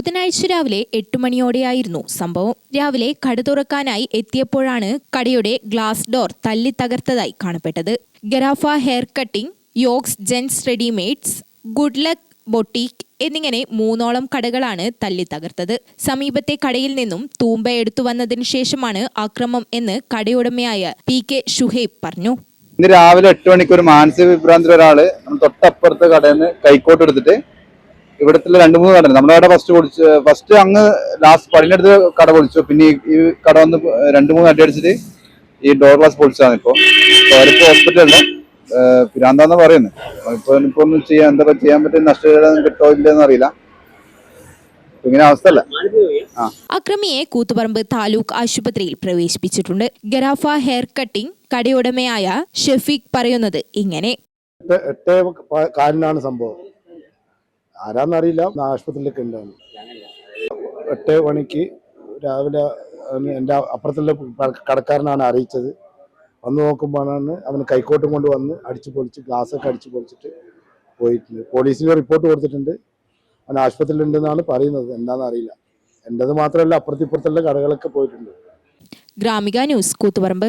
ബുധനാഴ്ച രാവിലെ 8 മണിയോടെയായിരുന്നു സംഭവം. രാവിലെ കട തുറക്കാനായി എത്തിയപ്പോഴാണ് കടയുടെ ഗ്ലാസ് ഡോർ തല്ലി തകർത്തതായി കാണപ്പെട്ടത്. ഗറാഫ ഹെയർ കട്ടിംഗ്, യോക്സ് gents readymades, good luck boutique എന്നിങ്ങനെ 3ഓളം കടകളാണ് തല്ലി തകർത്തത്. സമീപത്തെ കടയിൽ നിന്നും തൂമ്പ എടുത്തു വന്നതിനു ശേഷമാണ് ആക്രമം എന്ന് കടയുടമയായ PK ഷുഹൈബ് പറഞ്ഞു. ഇന്ന് രാവിലെ 8 മണിക്ക് ഒരു മാനസിക വിഭ്രാന്തി ഒരാള് തൊട്ടപ്പുറത്തെ കടയിൽ നിന്ന് കൈക്കോട്ട് എടുത്തിട്ട് ഇവിടത്തെ 2-3 കട നമ്മുടെ കട ഫസ്റ്റ് അങ്ങ് ലാസ്റ്റ് പടിഞ്ഞടുത്ത് കട പൊളിച്ചു. പിന്നെ ഈ കട വന്ന് 2-3 അടി അടിച്ചിട്ട് ഈ ഡോർ ഗ്ലാസ് പൊളിച്ചതാണ്. അവരിപ്പോ ഹോസ്പിറ്റലില് പിരാന്താന്ന് പറയുന്നത്. ഇപ്പൊ ഒന്നും എന്താ ചെയ്യാൻ പറ്റും, നഷ്ടം കിട്ടോ ഇല്ലെന്ന് അറിയില്ല. ഇങ്ങനെ അവസ്ഥയല്ല. അക്രമിയെ കൂത്തുപറമ്പ് താലൂക്ക് ആശുപത്രിയിൽ പ്രവേശിപ്പിച്ചിട്ടുണ്ട്. ഗറാഫ ഹെയർ കട്ടിംഗ് കടയുടമയായ ഷഫീഖ് പറയുന്നത് ഇങ്ങനെ: 8:15 സംഭവം. ആരാന്നറിയില്ല. ആശുപത്രിയിലേക്ക് ഉണ്ടാവും. 8 മണിക്ക് രാവിലെ എൻ്റെ അപ്പുറത്തുള്ള കടക്കാരനാണ് അറിയിച്ചത്. വന്ന് നോക്കുമ്പോഴാണ് അവന് കൈക്കോട്ടും കൊണ്ട് വന്ന് അടിച്ചു പൊളിച്ച് ഗ്ലാസ്സൊക്കെ അടിച്ചു പൊളിച്ചിട്ട് പോയിട്ടുണ്ട്. പോലീസിന് റിപ്പോർട്ട് കൊടുത്തിട്ടുണ്ട്. അവൻ ആശുപത്രിയിൽ ഉണ്ടെന്നാണ് പറയുന്നത്. എന്താണെന്ന് അറിയില്ല. എൻ്റെത് മാത്രമല്ല, അപ്പുറത്തിപ്പുറത്തുള്ള കടകളൊക്കെ പോയിട്ടുണ്ട്. ഗ്രാമിക ന്യൂസ്, കൂത്തുപറമ്പ്.